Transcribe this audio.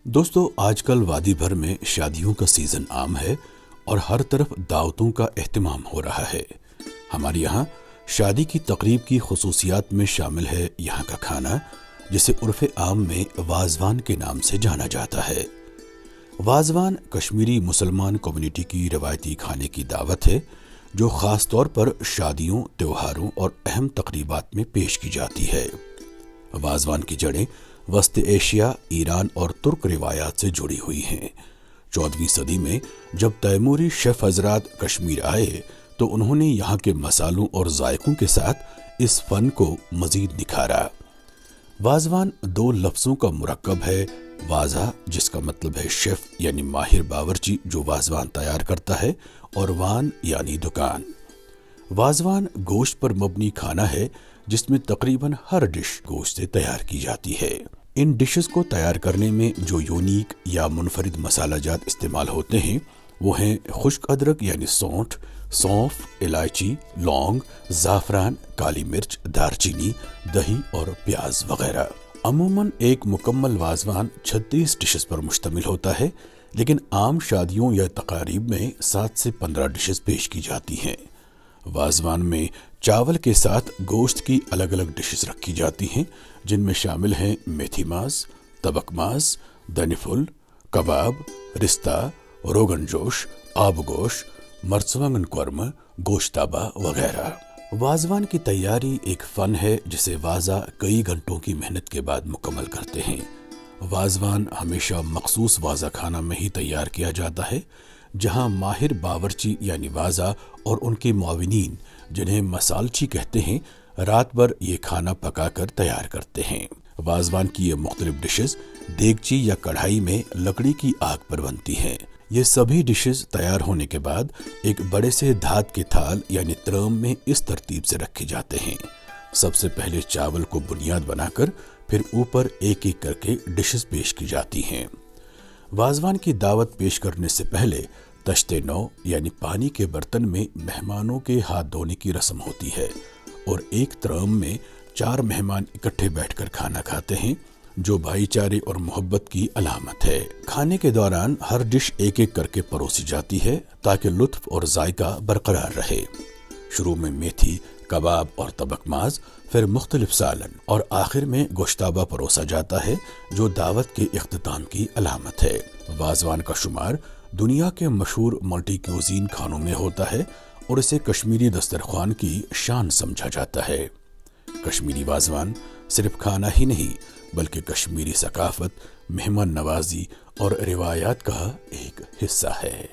दोस्तों, आजकल वादी भर में शादियों का सीजन आम है और हर तरफ दावतों का एहतमाम हो रहा है। हमारे यहाँ शादी की तकरीब की खुसूसियात में शामिल है यहाँ का खाना, जिसे उर्फ़े आम में वाज़वान के नाम से जाना जाता है। वाज़वान कश्मीरी मुसलमान कम्युनिटी की रवायती खाने की दावत है, जो ख़ास तौर पर शादियों, त्योहारों और अहम तकरीबात में पेश की जाती है। वाज़वान की जड़ें वस्त एशिया, ईरान और तुर्क रिवायात से जुड़ी हुई हैं। 14वीं सदी में जब तैमूरी शेफ हजरात कश्मीर आए तो उन्होंने यहाँ के मसालों और जायकों के साथ इस फन को मजीद निखारा। वाज़वान दो लफ्ज़ों का मुरक्कब है, वाज़ा जिसका मतलब है शेफ यानी माहिर बावर्ची जो वाज़वान तैयार करता है, और वान यानी दुकान। वाज़वान गोश्त पर मबनी खाना है जिसमें तकरीबन हर डिश गोश्त से तैयार की जाती है। इन डिशेस को तैयार करने में जो यूनिक या मुनफरिद मसाला जात इस्तेमाल होते हैं वो हैं खुश्क अदरक यानी सौंठ, सौंफ, इलायची, लौंग, ज़ाफ़रान, काली मिर्च, दारचीनी, दही और प्याज वगैरह। अमूमन एक मुकम्मल वाज़वान 36 डिशेस पर मुश्तमिल होता है, लेकिन आम शादियों या तकारीब में 7 से 15 डिशेस पेश की जाती हैं। वाज़वान में चावल के साथ गोश्त की अलग अलग डिशेस रखी जाती हैं, जिनमें शामिल हैं मेथी मास, तबक मास, दनिफुल, कबाब, रिश्ता, रोगन जोश, आब गोश, मर्चवांगन कुरमा, गोश्ताबा वगैरह। वाज़वान की तैयारी एक फ़न है जिसे वाज़ा कई घंटों की मेहनत के बाद मुकम्मल करते हैं। वाज़वान हमेशा मखसूस वाज़ा खाना में ही तैयार किया जाता है, जहां माहिर बावर्ची यानी वाज़ा और उनके मुआविनीन, जिन्हें मसालची कहते हैं, रात भर ये खाना पकाकर तैयार करते हैं। वाज़वान की ये मुख्तलिफ डिशेस देगची या कढ़ाई में लकड़ी की आग पर बनती हैं। ये सभी डिशेस तैयार होने के बाद एक बड़े से धात के थाल यानी त्रम में इस तरतीब से रखे जाते हैं। सबसे पहले चावल को बुनियाद बनाकर फिर ऊपर एक एक करके डिशेस पेश की जाती हैं। वाज़वान की दावत पेश करने से पहले तश्ते नौ यानी पानी के बर्तन में मेहमानों के हाथ धोने की रस्म होती है और एक त्रम में 4 मेहमान इकट्ठे बैठकर खाना खाते हैं, जो भाईचारे और मोहब्बत की अलामत है। खाने के दौरान हर डिश एक एक करके परोसी जाती है ताकि लुत्फ और जायका बरकरार रहे। शुरू में मेथी, कबाब और तबकमाज, फिर मुख्तलिफ सालन और आखिर में गोश्ताबा परोसा जाता है, जो दावत के इख्तिताम की अलामत है। वाज़वान का शुमार दुनिया के मशहूर मल्टी क्यूजीन खानों में होता है और इसे कश्मीरी दस्तरख्वान की शान समझा जाता है। कश्मीरी वाज़वान सिर्फ खाना ही नहीं बल्कि कश्मीरी सकाफत, मेहमान नवाजी और रिवायात का एक हिस्सा है।